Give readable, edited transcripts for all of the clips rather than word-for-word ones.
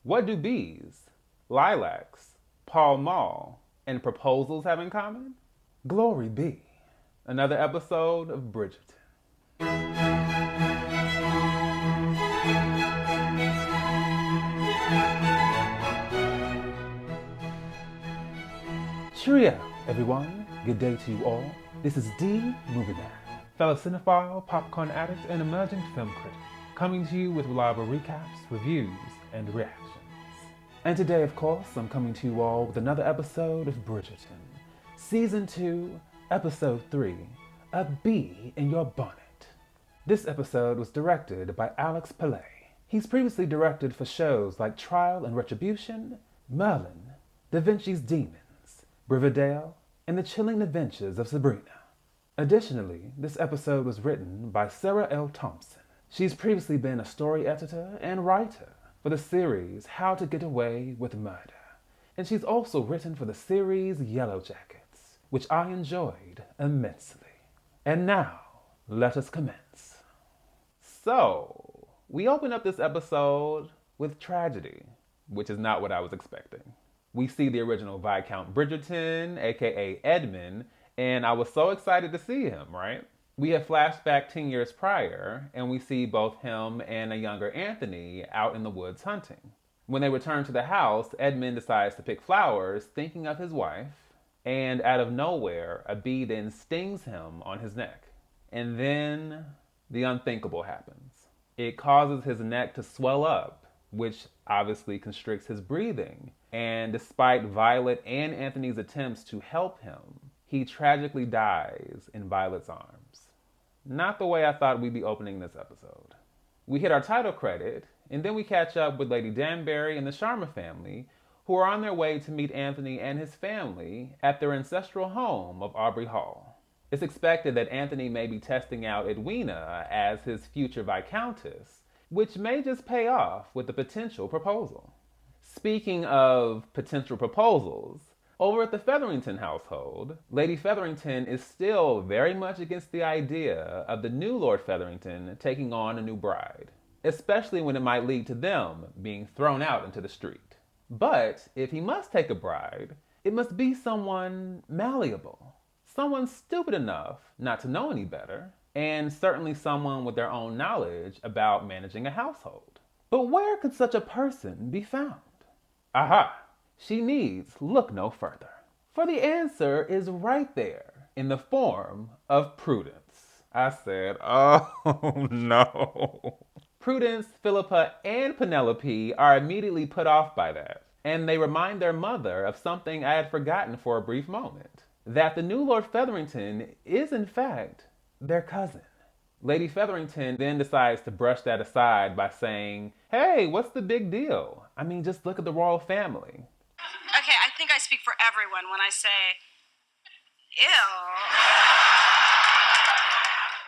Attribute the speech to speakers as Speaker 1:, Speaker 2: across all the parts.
Speaker 1: What do bees, lilacs, pall-mall, and proposals have in common? Glory be. Another episode of Bridgerton. Cheerio, everyone. Good day to you all. This is D. Movieman, fellow cinephile, popcorn addict, and emerging film critic, coming to you with reliable recaps, reviews, and reactions. And today, of course, I'm coming to you all with another episode of Bridgerton, Season 2, Episode 3, A Bee in Your Bonnet. This episode was directed by Alex Pillai. He's previously directed for shows like Trial and Retribution, Merlin, Da Vinci's Demons, Riverdale, and The Chilling Adventures of Sabrina. Additionally, this episode was written by Sarah L. Thompson. She's previously been a story editor and writer for the series How to Get Away with Murder. And she's also written for the series Yellow Jackets, which I enjoyed immensely. And now, let us commence. So, we open up this episode with tragedy, which is not what I was expecting. We see the original Viscount Bridgerton, aka Edmund, and I was so excited to see him, right? We have flashed back 10 years prior, and we see both him and a younger Anthony out in the woods hunting. When they return to the house, Edmund decides to pick flowers, thinking of his wife, and out of nowhere, a bee then stings him on his neck. And then the unthinkable happens. It causes his neck to swell up, which obviously constricts his breathing. And despite Violet and Anthony's attempts to help him, he tragically dies in Violet's arms. Not the way I thought we'd be opening this episode. We hit our title credit, and then we catch up with Lady Danbury and the Sharma family, who are on their way to meet Anthony and his family at their ancestral home of Aubrey Hall. It's expected that Anthony may be testing out Edwina as his future Viscountess, which may just pay off with a potential proposal. Speaking of potential proposals, over at the Featherington household, Lady Featherington is still very much against the idea of the new Lord Featherington taking on a new bride, especially when it might lead to them being thrown out into the street. But if he must take a bride, it must be someone malleable, someone stupid enough not to know any better, and certainly someone with their own knowledge about managing a household. But where could such a person be found? Aha! She needs look no further. For the answer is right there in the form of Prudence. I said, oh no. Prudence, Philippa, and Penelope are immediately put off by that. And they remind their mother of something I had forgotten for a brief moment. That the new Lord Featherington is in fact their cousin. Lady Featherington then decides to brush that aside by saying, hey, what's the big deal? I mean, just look at the royal family.
Speaker 2: Okay, I think I speak for everyone when I say, ew.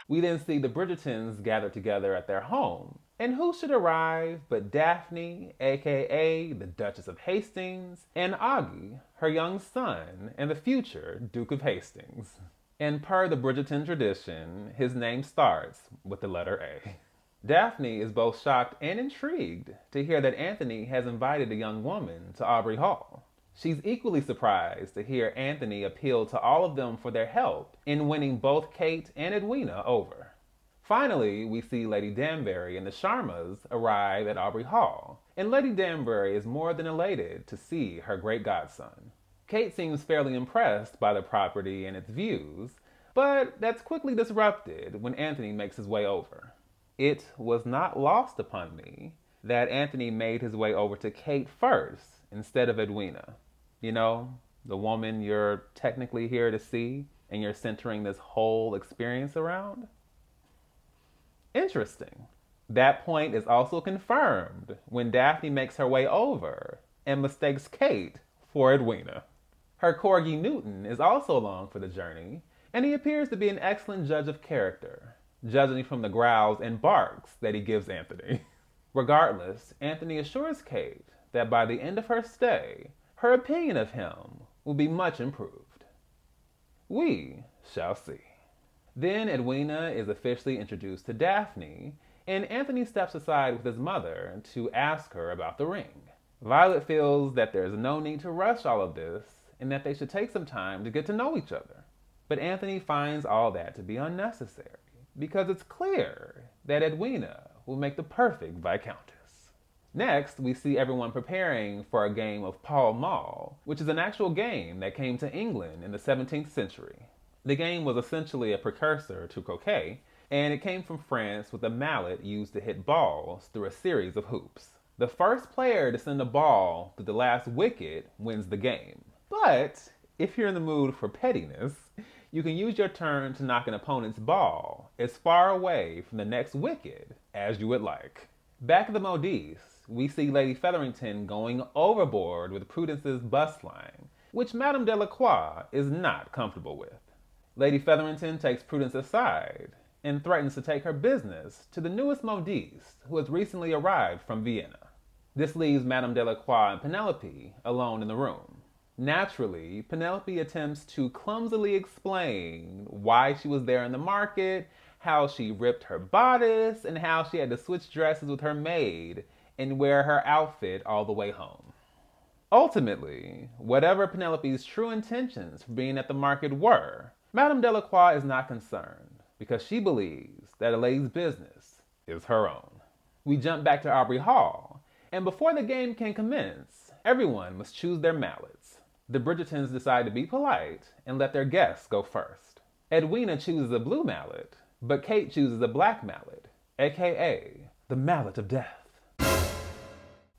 Speaker 1: We then see the Bridgertons gather together at their home. And who should arrive but Daphne, aka the Duchess of Hastings, and Augie, her young son, and the future Duke of Hastings. And per the Bridgerton tradition, his name starts with the letter A. Daphne is both shocked and intrigued to hear that Anthony has invited a young woman to Aubrey Hall. She's equally surprised to hear Anthony appeal to all of them for their help in winning both Kate and Edwina over. Finally, we see Lady Danbury and the Sharmas arrive at Aubrey Hall, and Lady Danbury is more than elated to see her great godson. Kate seems fairly impressed by the property and its views, but that's quickly disrupted when Anthony makes his way over. It was not lost upon me that Anthony made his way over to Kate first instead of Edwina. You know, the woman you're technically here to see and you're centering this whole experience around. Interesting. That point is also confirmed when Daphne makes her way over and mistakes Kate for Edwina. Her corgi Newton is also along for the journey, and he appears to be an excellent judge of character, judging from the growls and barks that he gives Anthony. Regardless, Anthony assures Kate that by the end of her stay, her opinion of him will be much improved. We shall see. Then Edwina is officially introduced to Daphne, and Anthony steps aside with his mother to ask her about the ring. Violet feels that there's no need to rush all of this and that they should take some time to get to know each other. But Anthony finds all that to be unnecessary because it's clear that Edwina will make the perfect Viscountess. Next, we see everyone preparing for a game of pall-mall, which is an actual game that came to England in the 17th century. The game was essentially a precursor to croquet, and it came from France with a mallet used to hit balls through a series of hoops. The first player to send a ball through the last wicket wins the game. But if you're in the mood for pettiness, you can use your turn to knock an opponent's ball as far away from the next wicket as you would like. Back at the Modis, we see Lady Featherington going overboard with Prudence's bust line, which Madame Delacroix is not comfortable with. Lady Featherington takes Prudence aside and threatens to take her business to the newest modiste who has recently arrived from Vienna. This leaves Madame Delacroix and Penelope alone in the room. Naturally, Penelope attempts to clumsily explain why she was there in the market, how she ripped her bodice, and how she had to switch dresses with her maid and wear her outfit all the way home. Ultimately, whatever Penelope's true intentions for being at the market were, Madame Delacroix is not concerned because she believes that a lady's business is her own. We jump back to Aubrey Hall, and before the game can commence, everyone must choose their mallets. The Bridgertons decide to be polite and let their guests go first. Edwina chooses a blue mallet, but Kate chooses a black mallet, aka the mallet of death.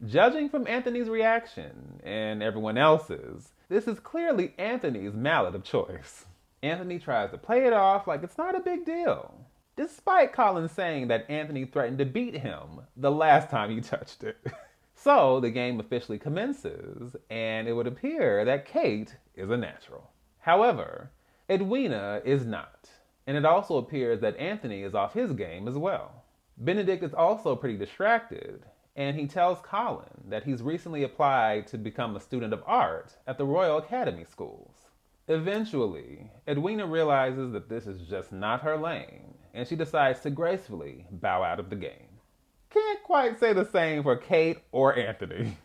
Speaker 1: Judging from Anthony's reaction and everyone else's, this is clearly Anthony's mallet of choice. Anthony tries to play it off like it's not a big deal, despite Colin saying that Anthony threatened to beat him the last time he touched it. So the game officially commences, and it would appear that Kate is a natural. However, Edwina is not, and it also appears that Anthony is off his game as well. Benedict is also pretty distracted, and he tells Colin that he's recently applied to become a student of art at the Royal Academy schools. Eventually, Edwina realizes that this is just not her lane, and she decides to gracefully bow out of the game. Can't quite say the same for Kate or Anthony.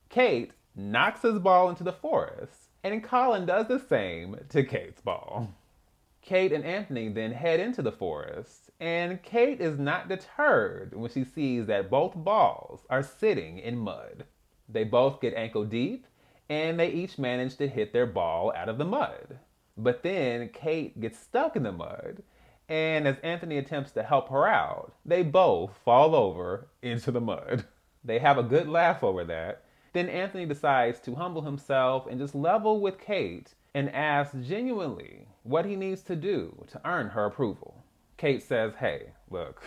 Speaker 1: Kate knocks his ball into the forest, and Colin does the same to Kate's ball. Kate and Anthony then head into the forest, and Kate is not deterred when she sees that both balls are sitting in mud. They both get ankle deep, and they each manage to hit their ball out of the mud. But then Kate gets stuck in the mud, and as Anthony attempts to help her out, they both fall over into the mud. They have a good laugh over that. Then Anthony decides to humble himself and just level with Kate and asks genuinely what he needs to do to earn her approval. Kate says, "Hey, look,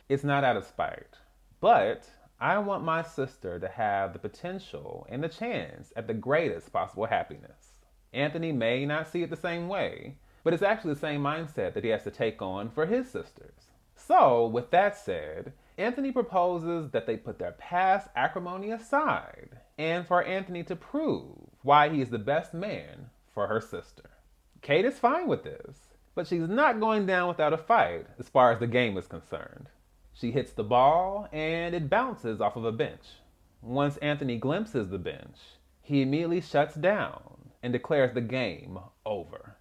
Speaker 1: it's not out of spite, but I want my sister to have the potential and the chance at the greatest possible happiness." Anthony may not see it the same way, but it's actually the same mindset that he has to take on for his sisters. So, with that said, Anthony proposes that they put their past acrimony aside and for Anthony to prove why he is the best man for her sister. Kate is fine with this, but she's not going down without a fight as far as the game is concerned. She hits the ball and it bounces off of a bench. Once Anthony glimpses the bench, he immediately shuts down and declares the game over.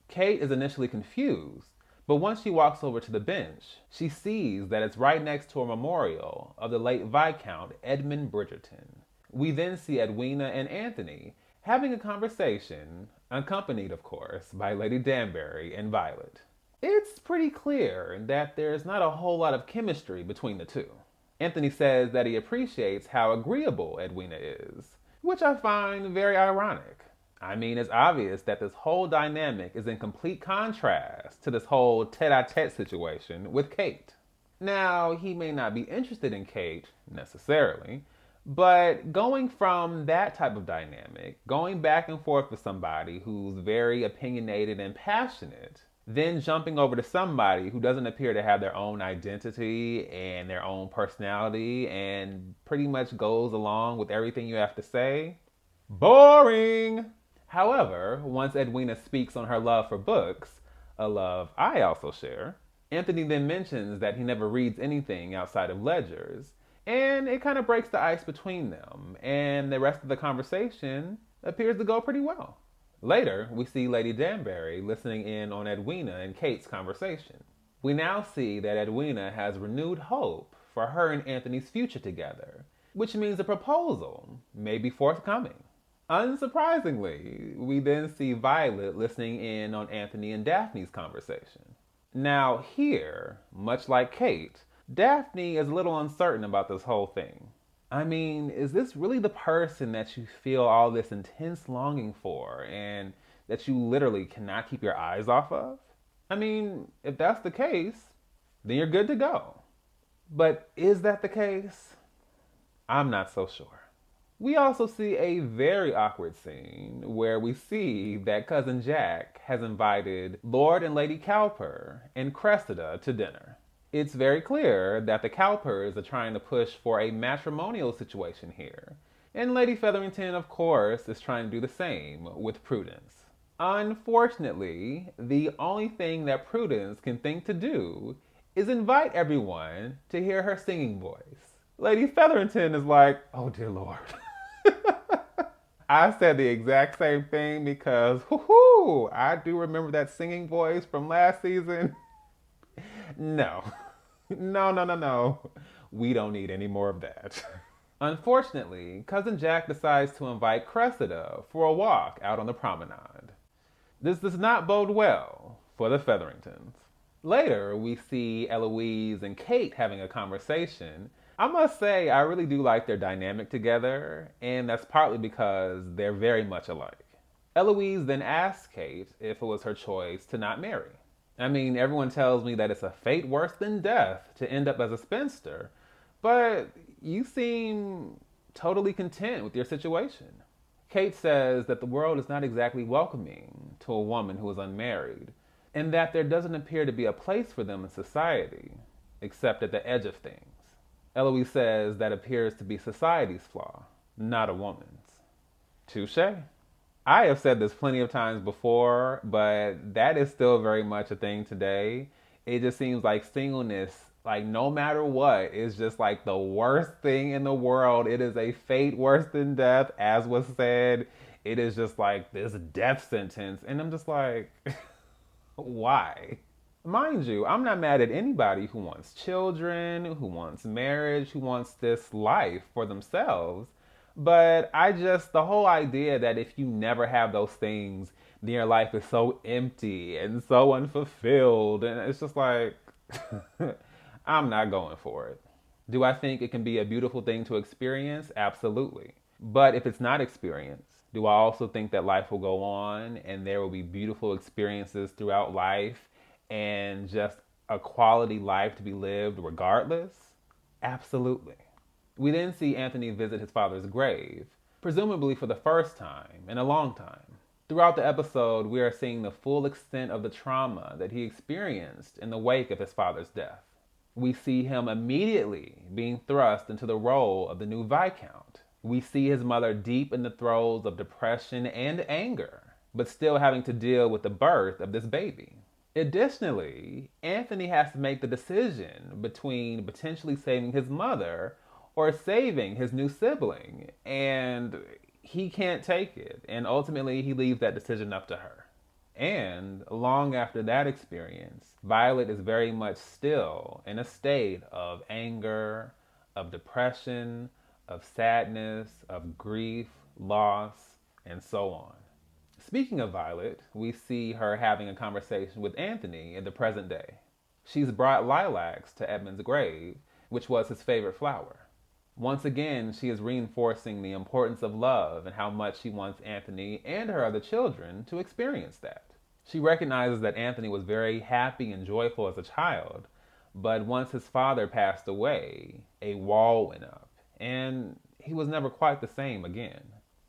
Speaker 1: Kate is initially confused, but once she walks over to the bench, she sees that it's right next to a memorial of the late Viscount Edmund Bridgerton. We then see Edwina and Anthony having a conversation, accompanied, of course, by Lady Danbury and Violet. It's pretty clear that there's not a whole lot of chemistry between the two. Anthony says that he appreciates how agreeable Edwina is, which I find very ironic. I mean, it's obvious that this whole dynamic is in complete contrast to this whole tete-a-tete situation with Kate. Now, he may not be interested in Kate, necessarily, but going from that type of dynamic, going back and forth with somebody who's very opinionated and passionate, then jumping over to somebody who doesn't appear to have their own identity and their own personality and pretty much goes along with everything you have to say, boring! However, once Edwina speaks on her love for books, a love I also share, Anthony then mentions that he never reads anything outside of ledgers, And it kind of breaks the ice between them, and the rest of the conversation appears to go pretty well. Later, we see Lady Danbury listening in on Edwina and Kate's conversation. We now see that Edwina has renewed hope for her and Anthony's future together, which means a proposal may be forthcoming. Unsurprisingly, we then see Violet listening in on Anthony and Daphne's conversation. Now here, much like Kate, Daphne is a little uncertain about this whole thing. I mean, is this really the person that you feel all this intense longing for and that you literally cannot keep your eyes off of? I mean, if that's the case, then you're good to go. But is that the case? I'm not so sure. We also see a very awkward scene where we see that Cousin Jack has invited Lord and Lady Cowper and Cressida to dinner. It's very clear that the Cowpers are trying to push for a matrimonial situation here. And Lady Featherington, of course, is trying to do the same with Prudence. Unfortunately, the only thing that Prudence can think to do is invite everyone to hear her singing voice. Lady Featherington is like, oh dear Lord. I said the exact same thing because, whoo-hoo, I do remember that singing voice from last season. No. No. We don't need any more of that. Unfortunately, Cousin Jack decides to invite Cressida for a walk out on the promenade. This does not bode well for the Featheringtons. Later, we see Eloise and Kate having a conversation. I must say, I really do like their dynamic together, and that's partly because they're very much alike. Eloise then asks Kate if it was her choice to not marry. I mean, everyone tells me that it's a fate worse than death to end up as a spinster, but you seem totally content with your situation. Kate says that the world is not exactly welcoming to a woman who is unmarried, and that there doesn't appear to be a place for them in society, except at the edge of things. Eloise says that appears to be society's flaw, not a woman's. Touché. I have said this plenty of times before, but that is still very much a thing today. It just seems like singleness, like no matter what, is just like the worst thing in the world. It is a fate worse than death, as was said. It is just like this death sentence. And I'm just like, why? Mind you, I'm not mad at anybody who wants children, who wants marriage, who wants this life for themselves. But the whole idea that if you never have those things, then your life is so empty and so unfulfilled. And it's just like, I'm not going for it. Do I think it can be a beautiful thing to experience? Absolutely. But if it's not experienced, do I also think that life will go on and there will be beautiful experiences throughout life and just a quality life to be lived regardless? Absolutely. We then see Anthony visit his father's grave, presumably for the first time in a long time. Throughout the episode, we are seeing the full extent of the trauma that he experienced in the wake of his father's death. We see him immediately being thrust into the role of the new Viscount. We see his mother deep in the throes of depression and anger, but still having to deal with the birth of this baby. Additionally, Anthony has to make the decision between potentially saving his mother or saving his new sibling, and he can't take it, and ultimately he leaves that decision up to her. And long after that experience, Violet is very much still in a state of anger, of depression, of sadness, of grief, loss, and so on. Speaking of Violet, we see her having a conversation with Anthony in the present day. She's brought lilacs to Edmund's grave, which was his favorite flower. Once again, she is reinforcing the importance of love and how much she wants Anthony and her other children to experience that. She recognizes that Anthony was very happy and joyful as a child, but once his father passed away, a wall went up, and he was never quite the same again.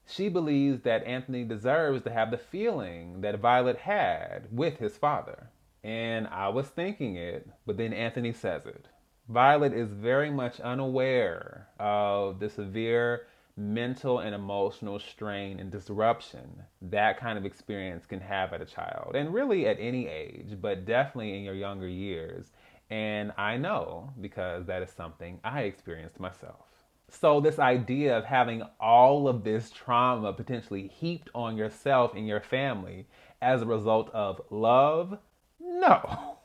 Speaker 1: She believes that Anthony deserves to have the feeling that Violet had with his father. And I was thinking it, but then Anthony says it. Violet is very much unaware of the severe mental and emotional strain and disruption that kind of experience can have at a child, and really at any age, but definitely in your younger years. And I know because that is something I experienced myself. So this idea of having all of this trauma potentially heaped on yourself and your family as a result of love, no,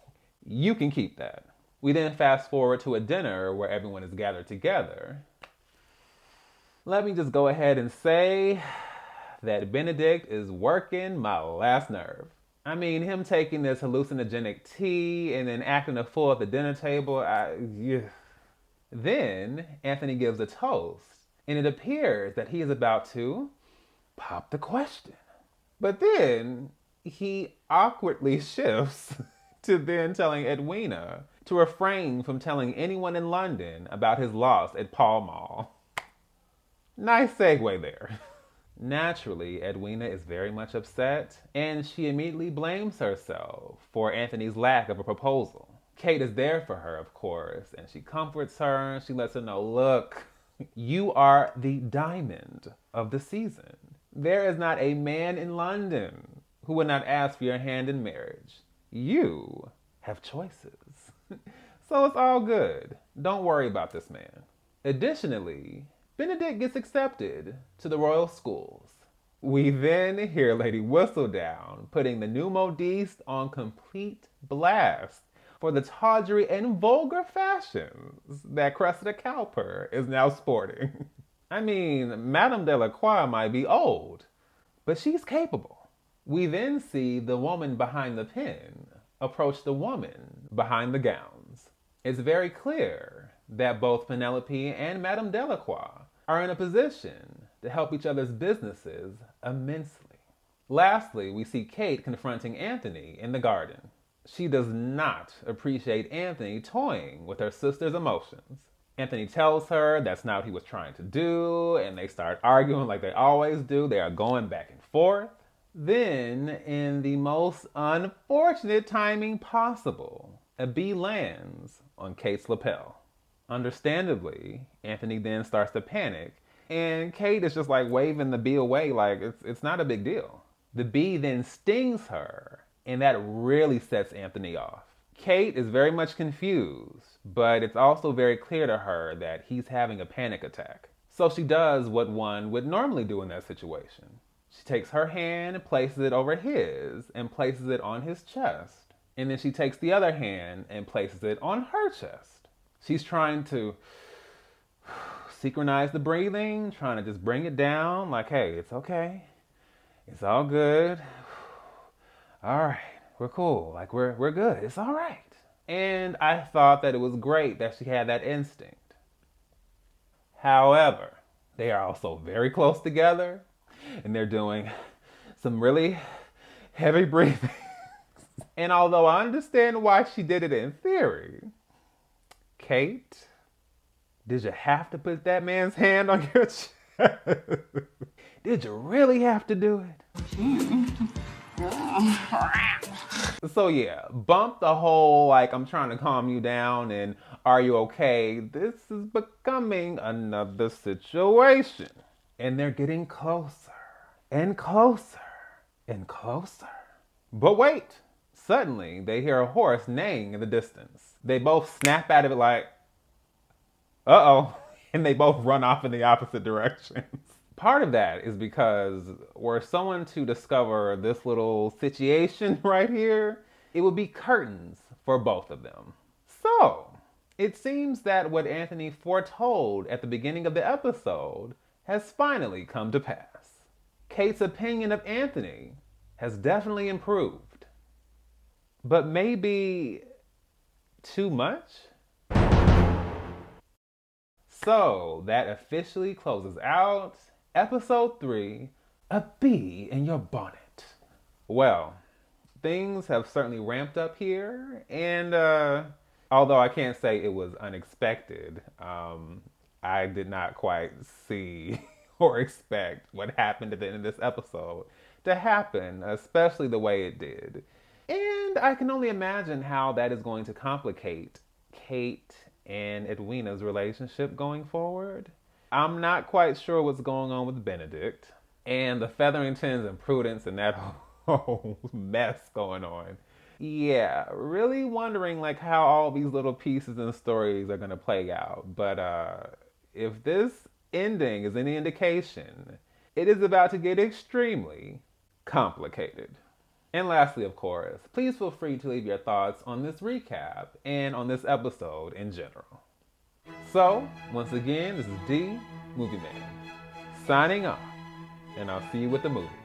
Speaker 1: you can keep that. We then fast forward to a dinner where everyone is gathered together. Let me just go ahead and say that Benedict is working my last nerve. I mean, him taking this hallucinogenic tea and then acting a fool at the dinner table, yeah. Then Anthony gives a toast, and it appears that he is about to pop the question. But then he awkwardly shifts to then telling Edwina to refrain from telling anyone in London about his loss at pall-mall. Nice segue there. Naturally, Edwina is very much upset, and she immediately blames herself for Anthony's lack of a proposal. Kate is there for her, of course, and she comforts her, and she lets her know, look, you are the diamond of the season. There is not a man in London who would not ask for your hand in marriage. You have choices. So it's all good. Don't worry about this man. Additionally, Benedict gets accepted to the royal schools. We then hear Lady Whistledown putting the new modiste on complete blast for the tawdry and vulgar fashions that Cressida Cowper is now sporting. I mean, Madame Delacroix might be old, but she's capable. We then see the woman behind the pen approach the woman behind the gowns. It's very clear that both Penelope and Madame Delacroix are in a position to help each other's businesses immensely. Lastly, we see Kate confronting Anthony in the garden. She does not appreciate Anthony toying with her sister's emotions. Anthony tells her that's not what he was trying to do, and they start arguing like they always do. They are going back and forth. Then, in the most unfortunate timing possible, a bee lands on Kate's lapel. Understandably, Anthony then starts to panic, and Kate is just like waving the bee away like it's not a big deal. The bee then stings her, and that really sets Anthony off. Kate is very much confused, but it's also very clear to her that he's having a panic attack. So she does what one would normally do in that situation. She takes her hand and places it over his and places it on his chest. And then she takes the other hand and places it on her chest. She's trying to synchronize the breathing, trying to just bring it down like, hey, it's okay. It's all good. All right, we're cool. Like, we're good. It's all right. And I thought that it was great that she had that instinct. However, they are also very close together, and they're doing some really heavy breathing. And although I understand why she did it in theory, Kate, did you have to put that man's hand on your chest? Did you really have to do it? So yeah, bump the whole like I'm trying to calm you down and are you okay? This is becoming another situation. And they're getting closer and closer and closer. But wait, suddenly they hear a horse neighing in the distance. They both snap out of it like, uh-oh, and they both run off in the opposite directions. Part of that is because were someone to discover this little situation right here, it would be curtains for both of them. So, it seems that what Anthony foretold at the beginning of the episode has finally come to pass. Kate's opinion of Anthony has definitely improved. But maybe too much? So, that officially closes out Episode 3, A Bee in Your Bonnet. Well, things have certainly ramped up here, and although I can't say it was unexpected, I did not quite see or expect what happened at the end of this episode to happen, especially the way it did. And I can only imagine how that is going to complicate Kate and Edwina's relationship going forward. I'm not quite sure what's going on with Benedict and the Featheringtons and Prudence and that whole mess going on. Yeah, really wondering like how all these little pieces and stories are gonna play out. But if this ending is any indication, it is about to get extremely complicated. And lastly, of course, please feel free to leave your thoughts on this recap and on this episode in general. So, once again, this is D, Movieman, signing off, and I'll see you with the movie.